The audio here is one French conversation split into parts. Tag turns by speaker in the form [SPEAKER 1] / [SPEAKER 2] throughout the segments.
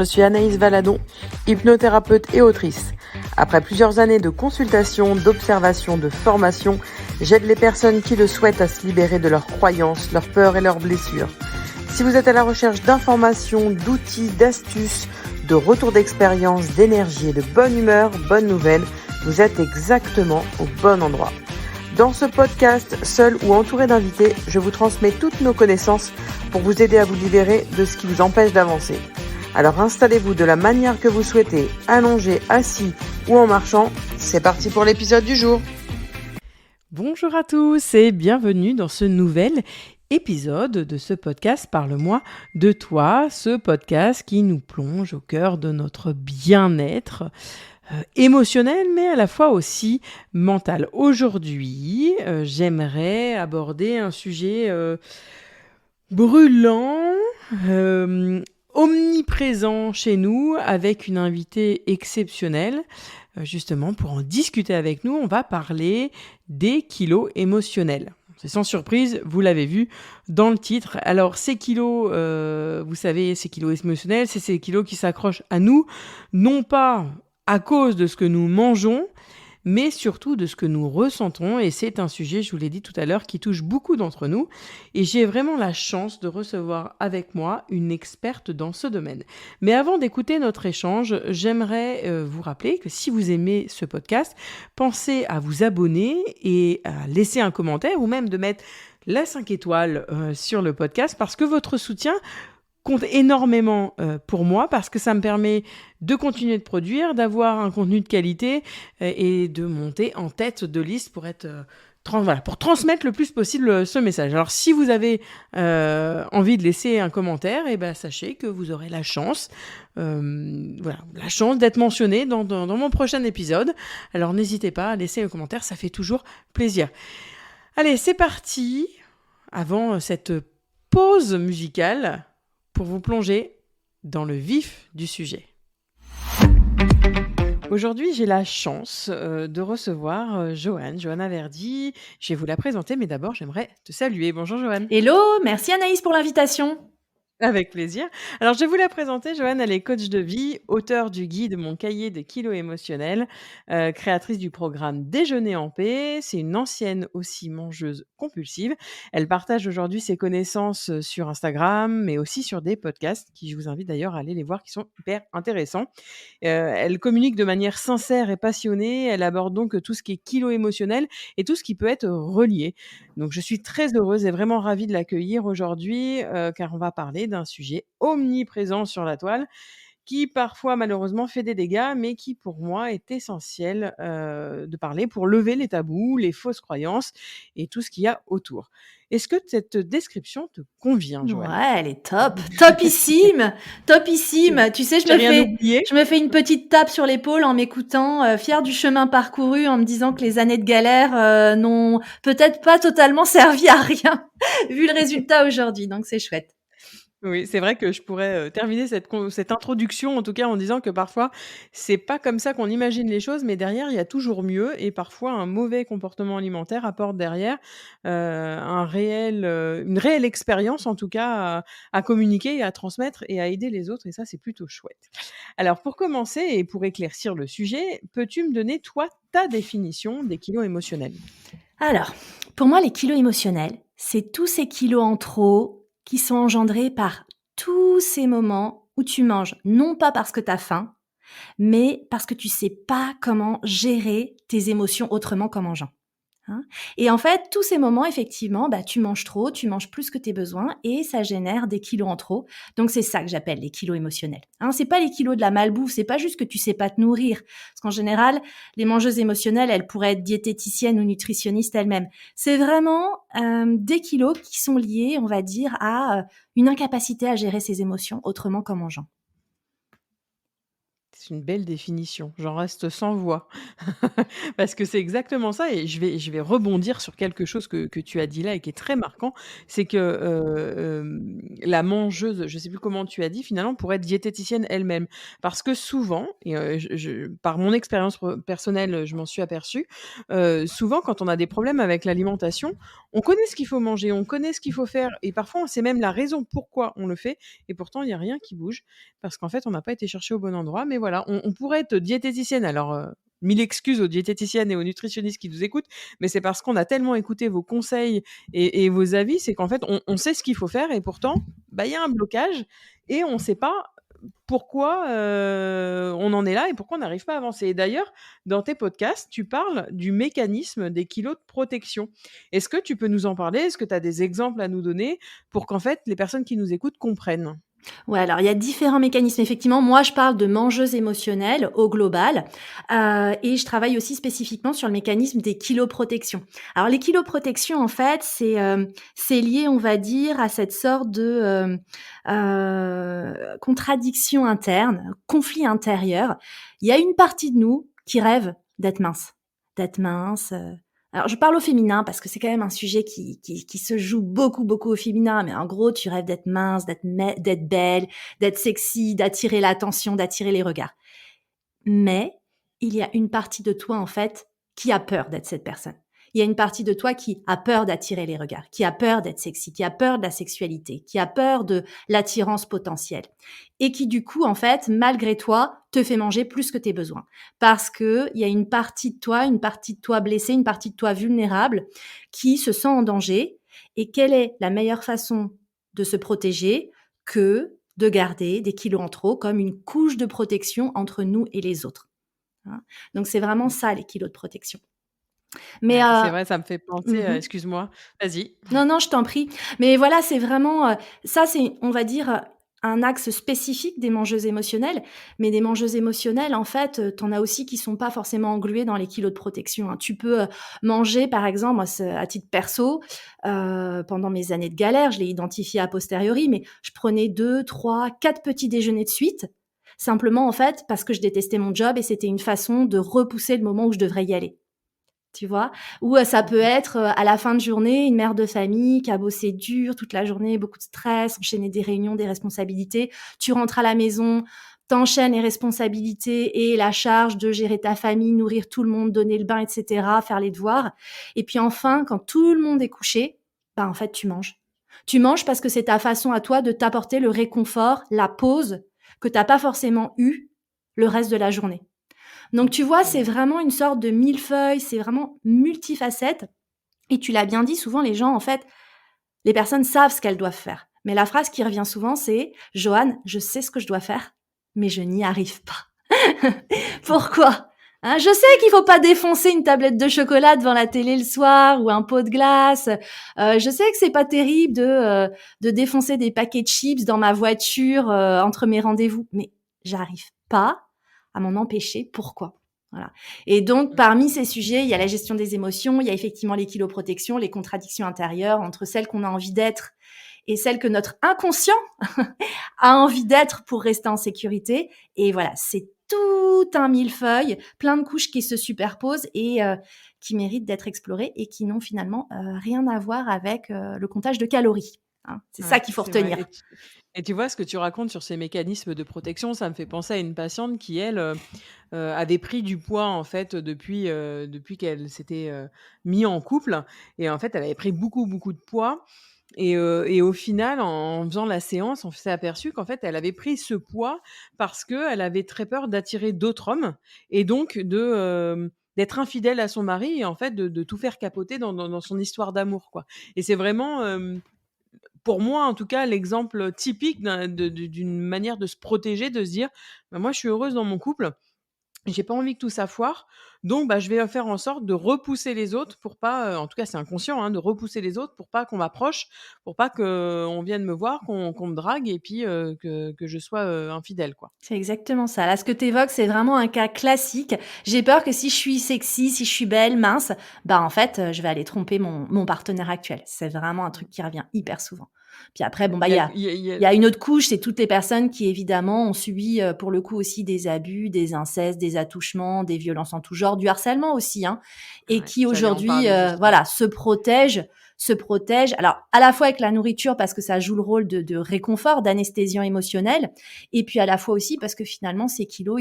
[SPEAKER 1] je suis Anaïs Valadon, hypnothérapeute et autrice. Après plusieurs années de consultation, d'observation, de formation, j'aide les personnes qui le souhaitent à se libérer de leurs croyances, leurs peurs et leurs blessures. Si vous êtes à la recherche d'informations, d'outils, d'astuces, de retours d'expérience, d'énergie et de bonne humeur, bonne nouvelle, vous êtes exactement au bon endroit. Dans ce podcast, seul ou entouré d'invités, je vous transmets toutes nos connaissances pour vous aider à vous libérer de ce qui vous empêche d'avancer. Alors installez-vous de la manière que vous souhaitez, allongé, assis ou en marchant. C'est parti pour l'épisode du jour.
[SPEAKER 2] Bonjour à tous et bienvenue dans ce nouvel épisode de ce podcast Parle-moi de toi, ce podcast qui nous plonge au cœur de notre bien-être émotionnel, mais à la fois aussi mental. Aujourd'hui, j'aimerais aborder un sujet brûlant, omniprésent chez nous, avec une invitée exceptionnelle. Justement, pour en discuter avec nous, on va parler des kilos émotionnels. C'est sans surprise, vous l'avez vu dans le titre. Alors, ces kilos, vous savez, ces kilos émotionnels, c'est ces kilos qui s'accrochent à nous, non pas à cause de ce que nous mangeons, mais surtout de ce que nous ressentons. Et c'est un sujet, je vous l'ai dit tout à l'heure, qui touche beaucoup d'entre nous. Et j'ai vraiment la chance de recevoir avec moi une experte dans ce domaine. Mais avant d'écouter notre échange, j'aimerais vous rappeler que si vous aimez ce podcast, pensez à vous abonner et à laisser un commentaire ou même de mettre la 5 étoiles sur le podcast parce que votre soutien compte énormément pour moi parce que ça me permet de continuer de produire, d'avoir un contenu de qualité et de monter en tête de liste pour être pour transmettre le plus possible ce message. Alors si vous avez envie de laisser un commentaire, sachez que vous aurez la chance d'être mentionné dans mon prochain épisode. Alors n'hésitez pas à laisser un commentaire, ça fait toujours plaisir. Allez, c'est parti. Avant cette pause musicale, pour vous plonger dans le vif du sujet. Aujourd'hui, j'ai la chance de recevoir Johanna Verdi. Je vais vous la présenter, mais d'abord, j'aimerais te saluer. Bonjour Johanne.
[SPEAKER 3] Hello, merci Anaïs pour l'invitation.
[SPEAKER 2] Avec plaisir. Alors, je vais vous la présenter. Johanne, elle est coach de vie, auteure du guide Mon cahier de kilos émotionnels, créatrice du programme Déjeuner en paix. C'est une ancienne aussi mangeuse compulsive. Elle partage aujourd'hui ses connaissances sur Instagram, mais aussi sur des podcasts qui, je vous invite d'ailleurs à aller les voir, qui sont hyper intéressants. Elle communique de manière sincère et passionnée. Elle aborde donc tout ce qui est kilos émotionnels et tout ce qui peut être relié. Donc, je suis très heureuse et vraiment ravie de l'accueillir aujourd'hui, car on va parler d'un sujet omniprésent sur la toile, qui parfois malheureusement fait des dégâts, mais qui pour moi est essentiel de parler pour lever les tabous, les fausses croyances et tout ce qu'il y a autour. Est-ce que cette description te convient, Joanne ?
[SPEAKER 3] Ouais, elle est top, topissime, topissime. Tu sais,
[SPEAKER 2] J'ai rien oublié.
[SPEAKER 3] je me fais une petite tape sur l'épaule en m'écoutant, fière du chemin parcouru, en me disant que les années de galère n'ont peut-être pas totalement servi à rien, vu le résultat aujourd'hui. Donc c'est chouette.
[SPEAKER 2] Oui, c'est vrai que je pourrais, terminer cette introduction, en tout cas, en disant que parfois, c'est pas comme ça qu'on imagine les choses, mais derrière, il y a toujours mieux et parfois un mauvais comportement alimentaire apporte derrière, une réelle expérience, en tout cas, à communiquer et à transmettre et à aider les autres et ça, c'est plutôt chouette. Alors pour commencer et pour éclaircir le sujet, peux-tu me donner, toi, ta définition des kilos émotionnels?
[SPEAKER 3] Alors, pour moi, les kilos émotionnels, c'est tous ces kilos en trop qui sont engendrés par tous ces moments où tu manges, non pas parce que tu as faim, mais parce que tu sais pas comment gérer tes émotions autrement qu'en mangeant. Hein. Et en fait, tous ces moments, effectivement, tu manges trop, tu manges plus que tes besoins et ça génère des kilos en trop. Donc, c'est ça que j'appelle les kilos émotionnels. Hein, c'est pas les kilos de la malbouffe, c'est pas juste que tu sais pas te nourrir. Parce qu'en général, les mangeuses émotionnelles, elles pourraient être diététiciennes ou nutritionnistes elles-mêmes. C'est vraiment des kilos qui sont liés, on va dire, à une incapacité à gérer ses émotions autrement qu'en mangeant.
[SPEAKER 2] c'est une belle définition. J'en reste sans voix. Parce que c'est exactement ça et je vais rebondir sur quelque chose que tu as dit là et qui est très marquant. C'est que, la mangeuse, je sais plus comment tu as dit, finalement, pourrait être diététicienne elle-même. Parce que souvent et je par mon expérience personnelle, je m'en suis aperçue, souvent quand on a des problèmes avec l'alimentation, on connaît ce qu'il faut manger, on connaît ce qu'il faut faire et parfois on sait même la raison pourquoi on le fait et pourtant il y a rien qui bouge parce qu'en fait on n'a pas été chercher au bon endroit. Mais voilà, on pourrait être diététicienne alors, 1000 excuses aux diététiciennes et aux nutritionnistes qui nous écoutent, mais c'est parce qu'on a tellement écouté vos conseils et vos avis, c'est qu'en fait on sait ce qu'il faut faire et pourtant, bah, il y a un blocage et on ne sait pas pourquoi, on en est là et pourquoi on n'arrive pas à avancer. Et d'ailleurs, dans tes podcasts, tu parles du mécanisme des kilos de protection. Est-ce que tu peux nous en parler? Est-ce que tu as des exemples à nous donner pour qu'en fait les personnes qui nous écoutent comprennent?
[SPEAKER 3] Ouais, alors il y a différents mécanismes. Effectivement, moi, je parle de mangeuse émotionnelle au global, et je travaille aussi spécifiquement sur le mécanisme des kiloprotections. Alors les kiloprotections, en fait, c'est lié, on va dire, à cette sorte de, contradiction interne, conflit intérieur. Il y a une partie de nous qui rêve d'être mince, alors je parle au féminin parce que c'est quand même un sujet qui se joue beaucoup, beaucoup au féminin, mais en gros, tu rêves d'être mince, d'être belle, d'être sexy, d'attirer l'attention, d'attirer les regards. Mais il y a une partie de toi, en fait, qui a peur d'être cette personne. Il y a une partie de toi qui a peur d'attirer les regards, qui a peur d'être sexy, qui a peur de la sexualité, qui a peur de l'attirance potentielle et qui, du coup, en fait, malgré toi, te fait manger plus que tes besoins. Parce que il y a une partie de toi blessée, une partie de toi vulnérable qui se sent en danger. Et quelle est la meilleure façon de se protéger que de garder des kilos en trop comme une couche de protection entre nous et les autres, hein. Donc c'est vraiment ça les kilos de protection. Mais
[SPEAKER 2] Ouais, c'est vrai, ça me fait penser,
[SPEAKER 3] mmh
[SPEAKER 2] excuse-moi, vas-y.
[SPEAKER 3] Non, non, je t'en prie. Mais voilà, c'est vraiment, ça c'est, on va dire, un axe spécifique des mangeuses émotionnelles. Mais des mangeuses émotionnelles, en fait, tu en as aussi qui sont pas forcément engluées dans les kilos de protection, hein. Tu peux, manger, par exemple, moi c'est à titre perso, pendant mes années de galère, je l'ai identifié a posteriori, mais je prenais 2, 3, 4 petits déjeuners de suite, simplement, en fait, parce que je détestais mon job et c'était une façon de repousser le moment où je devrais y aller. Tu vois? Ou, ça peut
[SPEAKER 2] Mmh.
[SPEAKER 3] être, à la fin de journée, une mère de famille qui a bossé dur toute la journée, beaucoup de stress, enchaîné des réunions, des responsabilités. Tu rentres à la maison, t'enchaînes les responsabilités et la charge de gérer ta famille, nourrir tout le monde, donner le bain et cetera, faire les devoirs et puis enfin, quand tout le monde est couché, bah, en fait, tu manges. Tu manges parce que c'est ta façon à toi de t'apporter le réconfort, la pause que tu as pas forcément eu le reste de la journée. Donc tu vois, c'est
[SPEAKER 2] Mmh.
[SPEAKER 3] vraiment une sorte de millefeuille, c'est vraiment multifacette et tu l'as bien dit, souvent les gens en fait, les personnes savent ce qu'elles doivent faire. Mais la phrase qui revient souvent c'est: «Joanne, je sais ce que je dois faire, mais je n'y arrive pas». Pourquoi? Hein, je sais qu'il faut pas défoncer une tablette de chocolat devant la télé le soir ou un pot de glace. Je sais que c'est pas terrible de défoncer des paquets de chips dans ma voiture, entre mes rendez-vous, mais j'arrive pas à m'en empêcher. Pourquoi? Voilà. Et donc
[SPEAKER 2] Mmh.
[SPEAKER 3] parmi ces sujets, il y a la gestion des émotions, il y a effectivement les kiloprotections, les contradictions intérieures entre celles qu'on a envie d'être et celles que notre inconscient a envie d'être pour rester en sécurité. Et voilà, c'est tout un millefeuille, plein de couches qui se superposent et qui méritent d'être explorées et qui n'ont finalement rien à voir avec le comptage de calories, hein. C'est ça
[SPEAKER 2] Ouais,
[SPEAKER 3] qu'il faut
[SPEAKER 2] c'est vrai
[SPEAKER 3] retenir.
[SPEAKER 2] et tu vois ce que tu racontes sur ces mécanismes de protection, ça me fait penser à une patiente qui elle, avait pris du poids en fait depuis qu'elle s'était, mis en couple et en fait elle avait pris beaucoup, beaucoup de poids et au final en faisant la séance, on s'est aperçu qu'en fait elle avait pris ce poids parce qu'elle avait très peur d'attirer d'autres hommes et donc d'être infidèle à son mari et en fait de tout faire capoter dans son histoire d'amour, quoi et c'est vraiment, pour moi, en tout cas, l'exemple typique d'une manière de se protéger, de se dire: «Bah, moi, je suis heureuse dans mon couple, j'ai pas envie que tout ça foire, donc bah, je vais faire en sorte de repousser les autres pour pas, en tout cas, c'est inconscient, hein, de repousser les autres pour pas qu'on m'approche, pour pas qu'on vienne me voir, qu'on me drague et puis, que je sois, infidèle, quoi».
[SPEAKER 3] C'est exactement ça. Là, ce que tu évoques, c'est vraiment un cas classique. J'ai peur que si je suis sexy, si je suis belle, mince, bah en fait, je vais aller tromper mon partenaire actuel. C'est vraiment un truc qui revient hyper souvent. Puis après, bon, bah,
[SPEAKER 2] Il y
[SPEAKER 3] il y
[SPEAKER 2] a
[SPEAKER 3] a
[SPEAKER 2] il y a il y
[SPEAKER 3] il
[SPEAKER 2] a
[SPEAKER 3] y a une autre couche, c'est toutes les personnes qui évidemment ont subi, pour le coup aussi des abus, des incestes, des attouchements, des violences en tout genre, du harcèlement aussi, hein, et
[SPEAKER 2] Ouais,
[SPEAKER 3] qui
[SPEAKER 2] j'allais en
[SPEAKER 3] aujourd'hui,
[SPEAKER 2] parler justement.
[SPEAKER 3] voilà, se protègent. Alors à la fois avec la nourriture parce que ça joue le rôle de réconfort, d'anesthésiant émotionnel, et puis à la fois aussi parce que finalement ces kilos,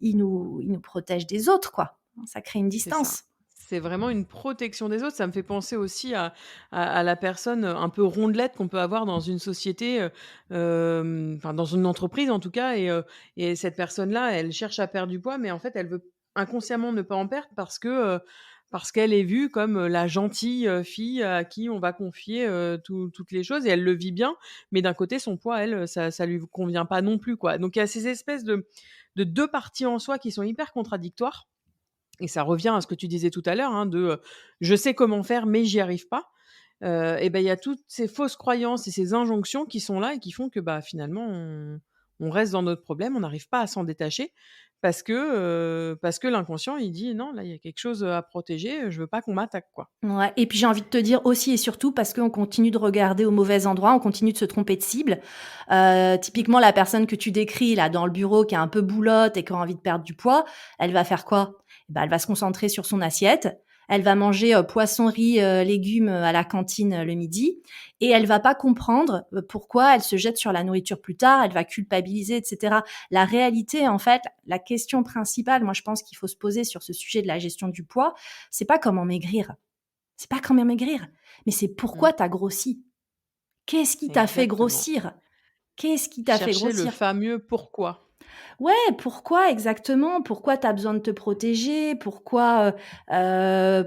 [SPEAKER 3] ils nous protègent des autres, quoi. Ça crée une
[SPEAKER 2] C'est ça.
[SPEAKER 3] distance.
[SPEAKER 2] C'est vraiment une protection des autres. Ça me fait penser aussi à la personne, un peu rondelette qu'on peut avoir dans une société, enfin dans une entreprise en tout cas et cette personne-là, elle cherche à perdre du poids, mais en fait, elle veut inconsciemment ne pas en perdre parce qu'elle est vue comme, la gentille, fille à qui on va confier, toutes les choses et elle le vit bien. Mais d'un côté, son poids, elle, ça lui convient pas non plus, quoi. Donc il y a ces espèces de 2 parties en soi qui sont hyper contradictoires. Et ça revient à ce que tu disais tout à l'heure, hein, «Je sais comment faire, mais j'y arrive pas». Et ben, il y a toutes ces fausses croyances et ces injonctions qui sont là et qui font que, bah, finalement, on reste dans notre problème, on n'arrive pas à s'en détacher parce que l'inconscient, il dit: «Non, là, il y a quelque chose, à protéger, je veux pas qu'on m'attaque, quoi».
[SPEAKER 3] Ouais, et puis j'ai envie de te dire aussi et surtout parce qu'on continue de regarder au mauvais endroit, on continue de se tromper de cible. Typiquement la personne que tu décris là dans le bureau qui est un peu boulotte et qui a envie de perdre du poids, elle va faire quoi? Bah, elle va se concentrer sur son assiette, elle va manger, poisson, riz, légumes, à la cantine, le midi, et elle va pas comprendre, pourquoi elle se jette sur la nourriture plus tard, elle va culpabiliser et cetera. La réalité en fait, la question principale, moi je pense qu'il faut se poser sur ce sujet de la gestion du poids, c'est pas comment maigrir. C'est pas comment maigrir, mais c'est
[SPEAKER 2] Mmh.
[SPEAKER 3] pourquoi tu as grossi. Qu'est-ce qui t'a fait
[SPEAKER 2] Exactement.
[SPEAKER 3] grossir? Qu'est-ce qui t'a fait
[SPEAKER 2] Chercher le
[SPEAKER 3] grossir?
[SPEAKER 2] fameux «pourquoi».
[SPEAKER 3] Ouais, pourquoi exactement? Pourquoi tu as besoin de te protéger? Pourquoi tu as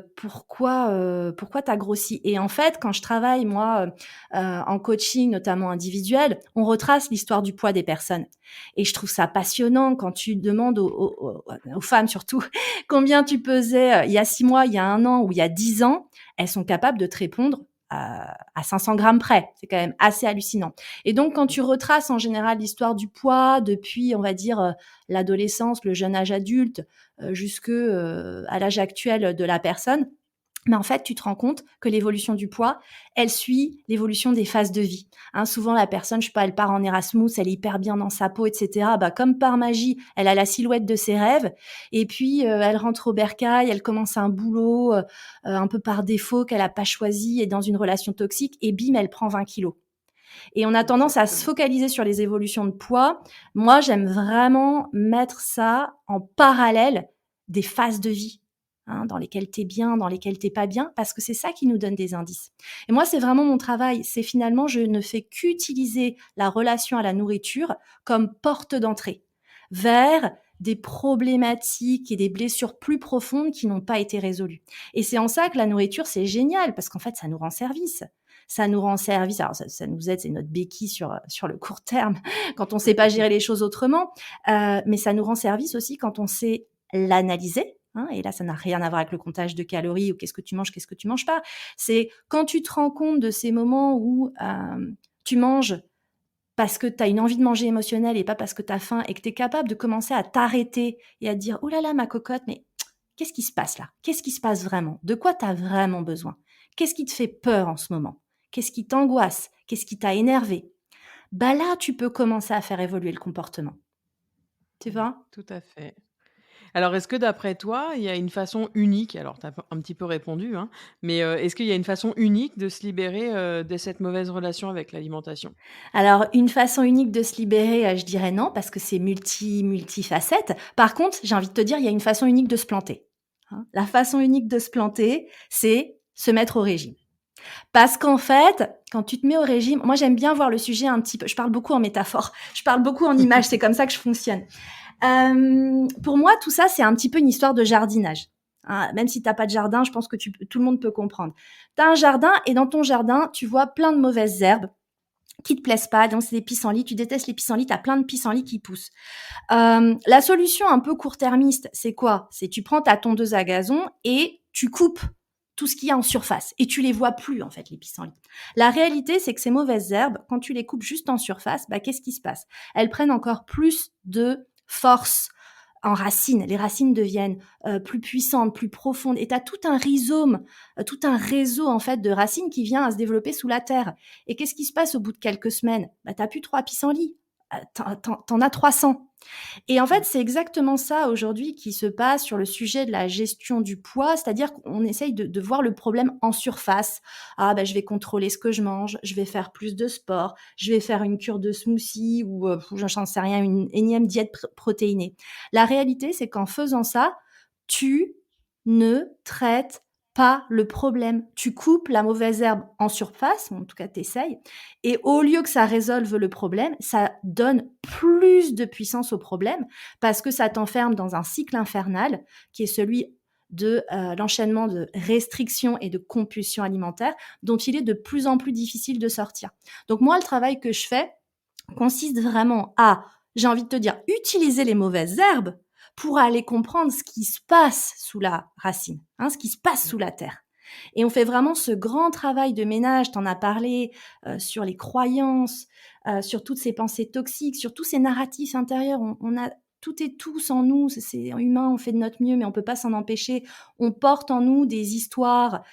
[SPEAKER 3] grossi? Et en fait, quand je travaille moi, en coaching, notamment individuel, on retrace l'histoire du poids des personnes et je trouve ça passionnant quand tu demandes aux femmes surtout combien tu pesais, il y a 6 mois, il y a 1 an ou il y a 10 ans, elles sont capables de te répondre, à 500 grammes près. C'est quand même assez hallucinant. Et donc, quand tu retraces en général l'histoire du poids depuis, on va dire, l'adolescence, le jeune âge adulte, jusque, à l'âge actuel de la personne, mais en fait, tu te rends compte que l'évolution du poids, elle suit l'évolution des phases de vie. Hein, souvent, la personne, je sais pas, elle part en Erasmus, elle est hyper bien dans sa peau, et cetera. Bah, comme par magie, elle a la silhouette de ses rêves. Et puis, elle rentre au bercail, elle commence un boulot un peu par défaut qu'elle a pas choisi, et dans une relation toxique, et bim, elle prend 20 kilos. Et on a tendance à se
[SPEAKER 2] Exactement.
[SPEAKER 3] focaliser sur les évolutions de poids. Moi, j'aime vraiment mettre ça en parallèle des phases de vie, hein, dans lesquelles tu es bien, dans lesquelles tu es pas bien, parce que c'est ça qui nous donne des indices. Et moi, c'est vraiment mon travail. C'est finalement, je ne fais qu'utiliser la relation à la nourriture comme porte d'entrée vers des problématiques et des blessures plus profondes qui n'ont pas été résolues. Et c'est en ça que la nourriture, c'est génial, parce qu'en fait, ça nous rend service. Ça nous rend service. Alors ça nous aide, c'est notre béquille sur le court terme quand on sait pas gérer les choses autrement, mais ça nous rend service aussi quand on sait l'analyser, hein, et là, ça n'a rien à voir avec le comptage de calories ou qu'est-ce que tu manges pas. C'est quand tu te rends compte de ces moments où, tu manges parce que tu as une envie de manger émotionnelle et pas parce que tu as faim, et que tu es capable de commencer à t'arrêter et à te dire: «Oh là là, ma cocotte, mais qu'est-ce qui se passe là? Qu'est-ce qui se passe vraiment? De quoi tu as vraiment besoin? Qu'est-ce qui te fait peur en ce moment? Qu'est-ce qui t'angoisse? Qu'est-ce qui t'a énervé?» Bah là, tu peux commencer à faire évoluer le comportement. Tu
[SPEAKER 2] Mmh,
[SPEAKER 3] vois?
[SPEAKER 2] tout à fait. Alors, est-ce que d'après toi, il y a une façon unique, alors tu as un petit peu répondu, hein, mais est-ce qu'il y a une façon unique de se libérer, de cette mauvaise relation avec l'alimentation?
[SPEAKER 3] Alors, une façon unique de se libérer, je dirais non, parce que c'est multifacette. Par contre, j'ai envie de te dire, il y a une façon unique de se planter, hein. La façon unique de se planter, c'est se mettre au régime. Parce qu'en fait, quand tu te mets au régime, moi j'aime bien voir le sujet un petit peu, je parle beaucoup en métaphore, je parle beaucoup en images, c'est comme ça que je fonctionne. Pour moi, tout ça, c'est un petit peu une histoire de jardinage, hein. Même si tu as pas de jardin, je pense que tout le monde peut comprendre. Tu as un jardin et dans ton jardin, tu vois plein de mauvaises herbes qui te plaisent pas, donc c'est des pissenlits, tu détestes les pissenlits, tu as plein de pissenlits qui poussent. La solution un peu court-termiste, c'est quoi? C'est tu prends ta tondeuse à gazon et tu coupes tout ce qu'il y a en surface et tu les vois plus en fait, les pissenlits. La réalité, c'est que ces mauvaises herbes, quand tu les coupes juste en surface, bah, qu'est-ce qui se passe? Elles prennent encore plus de force, en racines. Les racines deviennent plus puissantes, plus profondes. Et tu as tout un rhizome, tout un réseau en fait de racines qui vient à se développer sous la terre. Et qu'est-ce qui se passe au bout de quelques semaines? Tu n'as plus 3 pissenlits, t'en as 300. Et en fait, c'est exactement ça aujourd'hui qui se passe sur le sujet de la gestion du poids, c'est-à-dire qu'on essaye de voir le problème en surface. Ah je vais contrôler ce que je mange, je vais faire plus de sport, je vais faire une cure de smoothie ou j'en sais rien, une énième diète protéinée. La réalité, c'est qu'en faisant ça, tu ne traites pas le problème. Tu coupes la mauvaise herbe en surface, ou en tout cas t'essayes, et au lieu que ça résolve le problème, ça donne plus de puissance au problème parce que ça t'enferme dans un cycle infernal qui est celui de l'enchaînement de restrictions et de compulsions alimentaires dont il est de plus en plus difficile de sortir. Donc moi, le travail que je fais consiste vraiment à, j'ai envie de te dire, utiliser les mauvaises herbes pour aller comprendre ce qui se passe sous la racine, ce qui se passe sous la terre. Et on fait vraiment ce grand travail de ménage, tu en as parlé, sur les croyances, sur toutes ces pensées toxiques, sur tous ces narratifs intérieurs. On a toutes et tous en nous, c'est humain, on fait de notre mieux, mais on peut pas s'en empêcher. On porte en nous des histoires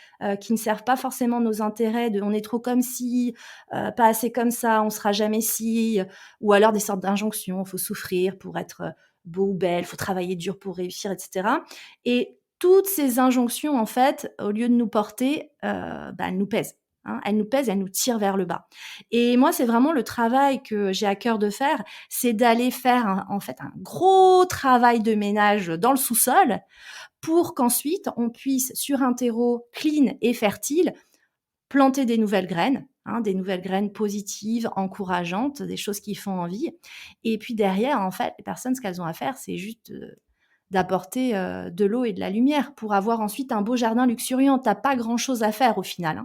[SPEAKER 3] qui ne servent pas forcément nos intérêts, de on est trop comme si, pas assez comme ça, on sera jamais si, ou alors des sortes d'injonctions, faut souffrir pour être beau ou belle, faut travailler dur pour réussir, etc. Et toutes ces injonctions, en fait, au lieu de nous porter, elles nous pèsent. Elles nous pèsent, elles nous tirent vers le bas. Et moi, c'est vraiment le travail que j'ai à cœur de faire, c'est d'aller faire un gros travail de ménage dans le sous-sol pour qu'ensuite on puisse, sur un terreau clean et fertile, planter des nouvelles graines positives, encourageantes, des choses qui font envie. Et puis derrière, en fait, les personnes, ce qu'elles ont à faire, c'est juste d'apporter de l'eau et de la lumière pour avoir ensuite un beau jardin luxuriant. Tu n'as pas grand-chose à faire au final.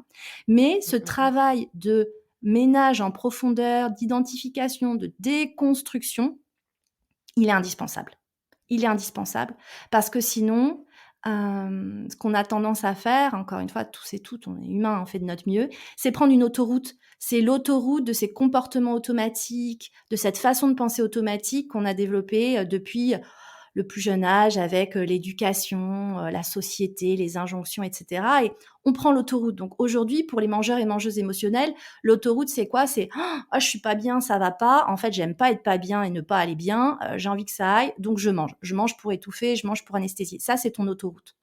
[SPEAKER 3] Mais ce travail de ménage en profondeur, d'identification, de déconstruction, il est indispensable. Il est indispensable parce que sinon, ce qu'on a tendance à faire, encore une fois, tous et toutes, on est humains, on fait de notre mieux, c'est prendre une autoroute. C'est l'autoroute de ces comportements automatiques, de cette façon de penser automatique qu'on a développée depuis le plus jeune âge avec l'éducation, la société, les injonctions, etc. Et on prend l'autoroute. Donc aujourd'hui, pour les mangeurs et mangeuses émotionnelles, l'autoroute, c'est quoi? C'est « je suis pas bien, ça va pas. En fait, j'aime pas être pas bien et ne pas aller bien. J'ai envie que ça aille, donc je mange. Je mange pour étouffer, je mange pour anesthésier. » Ça, c'est ton autoroute.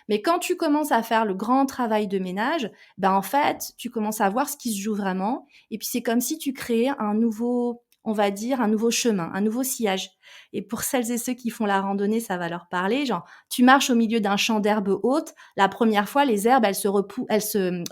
[SPEAKER 3] Mais quand tu commences à faire le grand travail de ménage, en fait, tu commences à voir ce qui se joue vraiment. Et puis, c'est comme si tu créais un nouveau, on va dire, un nouveau chemin, un nouveau sillage. Et pour celles et ceux qui font la randonnée, ça va leur parler. Genre, tu marches au milieu d'un champ d'herbes hautes. La première fois, les herbes, elles se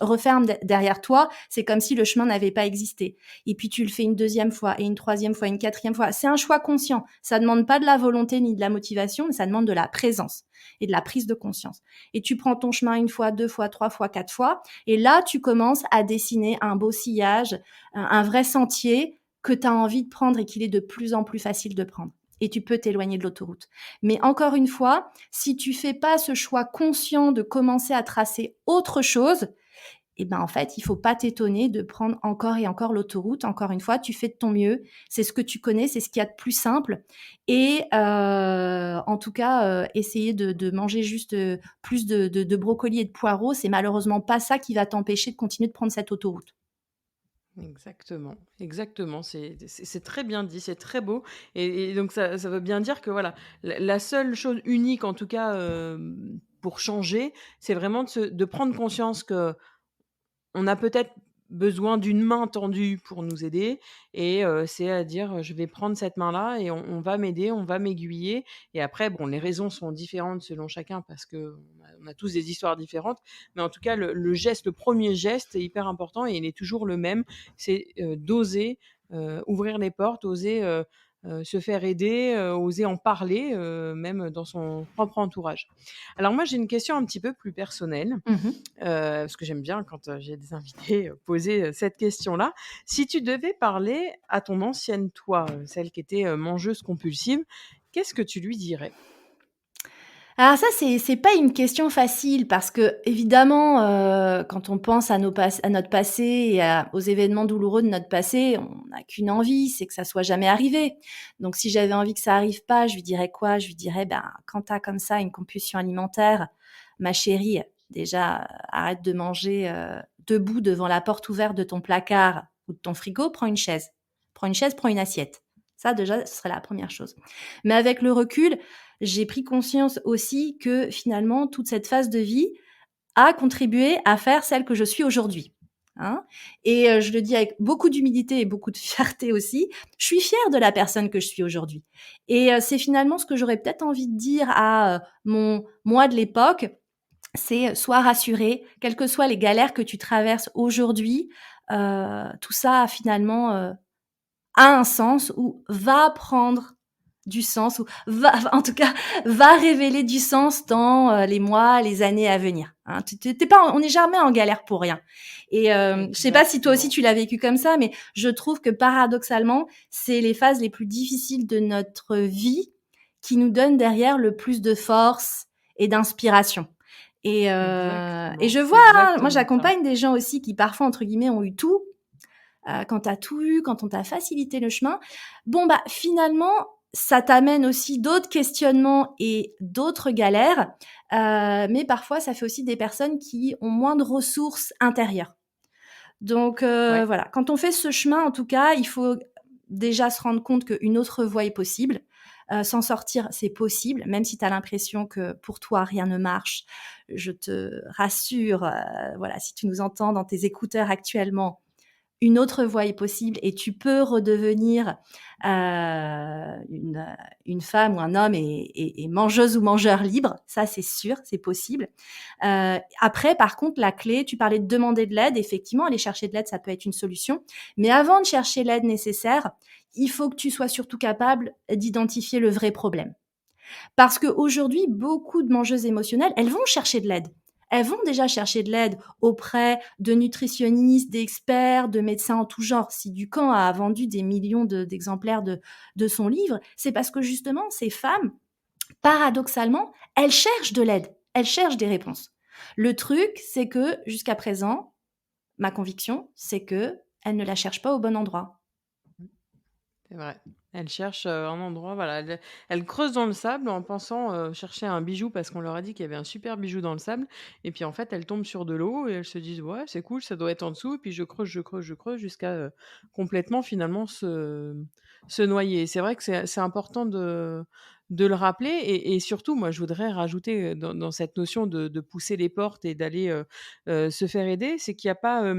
[SPEAKER 3] referment derrière toi. C'est comme si le chemin n'avait pas existé. Et puis, tu le fais une deuxième fois et une troisième fois, une quatrième fois. C'est un choix conscient. Ça demande pas de la volonté ni de la motivation, mais ça demande de la présence et de la prise de conscience. Et tu prends ton chemin une fois, deux fois, trois fois, quatre fois. Et là, tu commences à dessiner un beau sillage, un vrai sentier que tu as envie de prendre et qu'il est de plus en plus facile de prendre. Et tu peux t'éloigner de l'autoroute. Mais encore une fois, si tu fais pas ce choix conscient de commencer à tracer autre chose, en fait, il faut pas t'étonner de prendre encore et encore l'autoroute. Encore une fois, tu fais de ton mieux. C'est ce que tu connais, c'est ce qu'il y a de plus simple. Et en tout cas, essayer de manger juste plus de brocolis et de poireaux, c'est malheureusement pas ça qui va t'empêcher de continuer de prendre cette autoroute.
[SPEAKER 2] Exactement, exactement. C'est très bien dit, c'est très beau. Et donc, ça veut bien dire que voilà, la seule chose unique, en tout cas, pour changer, c'est vraiment de prendre conscience que on a peut-être besoin d'une main tendue pour nous aider et c'est à dire: «Je vais prendre cette main-là et on va m'aider, on va m'aiguiller» et après bon, les raisons sont différentes selon chacun parce qu'on a tous des histoires différentes, mais en tout cas le geste, le premier geste est hyper important et il est toujours le même. C'est, d'oser, ouvrir les portes, oser, se faire aider, oser en parler, même dans son propre entourage. Alors moi, j'ai une question un petit peu plus personnelle.
[SPEAKER 3] Mmh.
[SPEAKER 2] Parce que j'aime bien quand, j'ai des invités, poser, cette question-là. Si tu devais parler à ton ancienne toi, celle qui était, mangeuse compulsive, qu'est-ce que tu lui dirais?
[SPEAKER 3] Alors ça, c'est pas une question facile parce que évidemment, quand on pense à notre passé et aux événements douloureux de notre passé, on n'a qu'une envie, c'est que ça soit jamais arrivé. Donc si j'avais envie que ça arrive pas, je lui dirais quoi? Je lui dirais: «Ben, quand tu as comme ça une compulsion alimentaire, ma chérie, déjà, arrête de manger, debout devant la porte ouverte de ton placard ou de ton frigo, prends une chaise. Prends une chaise, prends une assiette». Ça déjà, ce serait la première chose. Mais avec le recul, j'ai pris conscience aussi que finalement, toute cette phase de vie a contribué à faire celle que je suis aujourd'hui. Hein. Et je le dis avec beaucoup d'humilité et beaucoup de fierté aussi, je suis fière de la personne que je suis aujourd'hui. Et c'est finalement ce que j'aurais peut-être envie de dire à mon moi de l'époque, c'est sois rassuré, quelles que soient les galères que tu traverses aujourd'hui, tout ça finalement a un sens ou va prendre du sens ou va en tout cas, va révéler du sens dans, les mois, les années à venir, hein. Tu pas on n'est jamais en galère pour rien et je sais pas si toi aussi
[SPEAKER 2] Exactement.
[SPEAKER 3] tu l'as vécu comme ça, mais je trouve que paradoxalement, c'est les phases les plus difficiles de notre vie qui nous donnent derrière le plus de force et d'inspiration et
[SPEAKER 2] Exactement,
[SPEAKER 3] je
[SPEAKER 2] c'est
[SPEAKER 3] vois, hein, moi
[SPEAKER 2] exactement ça.
[SPEAKER 3] j'accompagne des gens aussi qui parfois entre guillemets «ont eu tout», quand tu as tout eu, quand on t'a facilité le chemin, bon, bah, finalement, ça t'amène aussi d'autres questionnements et d'autres galères, mais parfois, ça fait aussi des personnes qui ont moins de ressources intérieures. Donc
[SPEAKER 2] Ouais.
[SPEAKER 3] voilà, quand on fait ce chemin, en tout cas, il faut déjà se rendre compte qu'une autre voie est possible. S'en sortir, c'est possible, même si tu as l'impression que pour toi, rien ne marche. Je te rassure, voilà, si tu nous entends dans tes écouteurs actuellement, une autre voie est possible et tu peux redevenir une femme ou un homme et mangeuse ou mangeur libre. Ça, c'est sûr, c'est possible. Après, par contre, la clé, tu parlais de demander de l'aide. Effectivement, aller chercher de l'aide, ça peut être une solution. Mais avant de chercher l'aide nécessaire, il faut que tu sois surtout capable d'identifier le vrai problème. Parce qu'aujourd'hui, beaucoup de mangeuses émotionnelles, elles vont chercher de l'aide. Elles vont déjà chercher de l'aide auprès de nutritionnistes, d'experts, de médecins en tout genre. Si Ducamp a vendu des millions d'exemplaires de son livre, c'est parce que justement, ces femmes, paradoxalement, elles cherchent de l'aide, elles cherchent des réponses. Le truc, c'est que jusqu'à présent, ma conviction, c'est que elles ne la cherchent pas au bon endroit.
[SPEAKER 2] C'est vrai. Elle cherche, un endroit, voilà, elle creuse dans le sable en pensant, chercher un bijou parce qu'on leur a dit qu'il y avait un super bijou dans le sable et puis, en fait, elles tombent sur de l'eau et elles se disent: «Ouais, c'est cool, ça doit être en dessous» et puis je creuse, je creuse, je creuse jusqu'à, complètement finalement se noyer. Et c'est vrai que c'est important de le rappeler et surtout, moi, je voudrais rajouter, dans cette notion de pousser les portes et d'aller, se faire aider, c'est qu'il y a pas,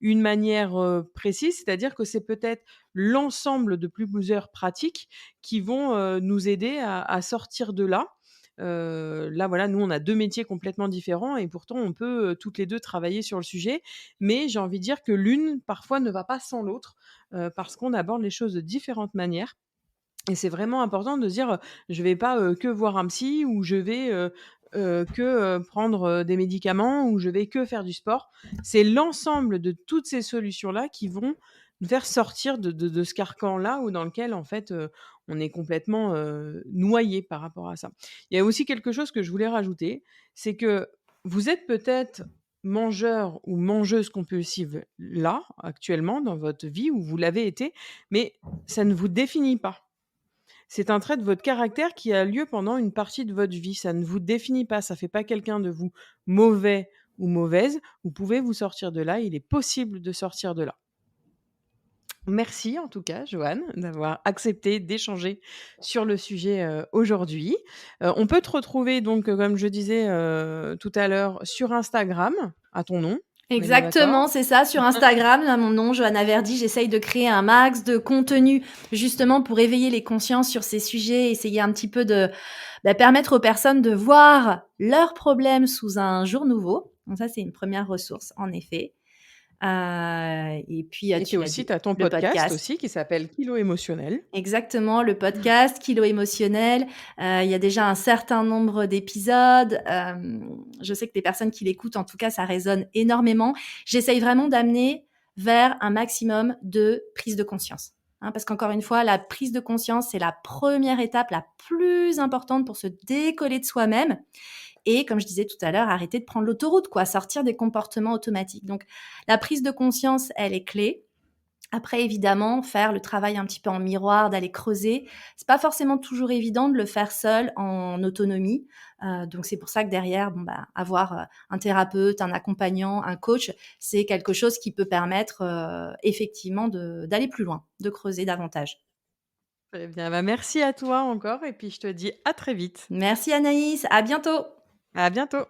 [SPEAKER 2] une manière, précise. C'est-à-dire que c'est peut-être l'ensemble de plusieurs pratiques qui vont, nous aider à sortir de là. Là, voilà, nous, on a 2 métiers complètement différents et pourtant on peut, toutes les 2 travailler sur le sujet. Mais j'ai envie de dire que l'une, parfois, ne va pas sans l'autre, parce qu'on aborde les choses de différentes manières. Et c'est vraiment important de se dire, je vais pas, que voir un psy ou je vais, que, prendre, des médicaments ou je vais que faire du sport. C'est l'ensemble de toutes ces solutions-là qui vont nous faire sortir de ce carcan-là ou dans lequel en fait, on est complètement, noyé par rapport à ça. Il y a aussi quelque chose que je voulais rajouter, c'est que vous êtes peut-être mangeur ou mangeuse compulsive là, actuellement dans votre vie ou vous l'avez été, mais ça ne vous définit pas. C'est un trait de votre caractère qui a lieu pendant une partie de votre vie. Ça ne vous définit pas, ça fait pas quelqu'un de vous mauvais ou mauvaise. Vous pouvez vous sortir de là, il est possible de sortir de là. Merci en tout cas, Joanne, d'avoir accepté d'échanger sur le sujet, aujourd'hui. On peut te retrouver donc, comme je disais, tout à l'heure sur Instagram, à ton nom. On est bien d'accord?
[SPEAKER 3] Exactement, c'est ça, sur Instagram, à mon nom, Johanna Verdi, j'essaye de créer un max de contenu justement pour éveiller les consciences sur ces sujets, essayer un petit peu de permettre aux personnes de voir leurs problèmes sous un jour nouveau. Donc ça, c'est une première ressource, en effet. Et puis,
[SPEAKER 2] Et
[SPEAKER 3] tu
[SPEAKER 2] tu
[SPEAKER 3] l'as
[SPEAKER 2] aussi,
[SPEAKER 3] dit,
[SPEAKER 2] tu as ton
[SPEAKER 3] le
[SPEAKER 2] podcast
[SPEAKER 3] podcast.
[SPEAKER 2] aussi qui s'appelle Kilo émotionnel.
[SPEAKER 3] Exactement, le podcast Kilo émotionnel. Il y a déjà un certain nombre d'épisodes. Je sais que les personnes qui l'écoutent, en tout cas, ça résonne énormément. J'essaye vraiment d'amener vers un maximum de prise de conscience. Parce qu'encore une fois, la prise de conscience, c'est la première étape la plus importante pour se décoller de soi-même. Et comme je disais tout à l'heure, arrêter de prendre l'autoroute, quoi, sortir des comportements automatiques. Donc, la prise de conscience, elle est clé. Après, évidemment, faire le travail un petit peu en miroir, d'aller creuser. C'est pas forcément toujours évident de le faire seul, en autonomie. Donc c'est pour ça que derrière, avoir, un thérapeute, un accompagnant, un coach, c'est quelque chose qui peut permettre, effectivement d'aller plus loin, de creuser davantage.
[SPEAKER 2] Très bien, bah, merci à toi encore et puis je te dis à très vite.
[SPEAKER 3] Merci Anaïs, à bientôt!
[SPEAKER 2] À bientôt.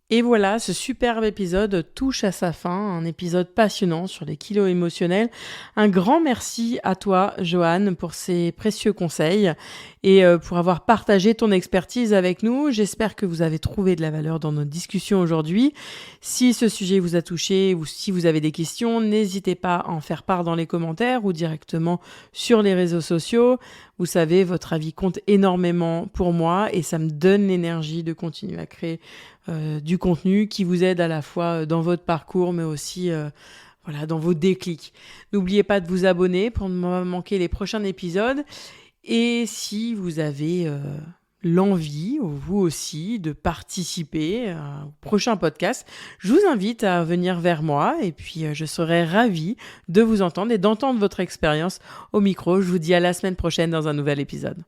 [SPEAKER 2] Et voilà, ce superbe épisode touche à sa fin, un épisode passionnant sur les kilos émotionnels. Un grand merci à toi, Joanne, pour ces précieux conseils et pour avoir partagé ton expertise avec nous. J'espère que vous avez trouvé de la valeur dans notre discussion aujourd'hui. Si ce sujet vous a touché ou si vous avez des questions, n'hésitez pas à en faire part dans les commentaires ou directement sur les réseaux sociaux. Vous savez, votre avis compte énormément pour moi et ça me donne l'énergie de continuer à créer du contenu qui vous aide à la fois dans votre parcours, mais aussi dans vos déclics. N'oubliez pas de vous abonner pour ne pas manquer les prochains épisodes. Et si vous avez l'envie, vous aussi, de participer au prochain podcast, je vous invite à venir vers moi et puis je serai ravie de vous entendre et d'entendre votre expérience au micro. Je vous dis à la semaine prochaine dans un nouvel épisode.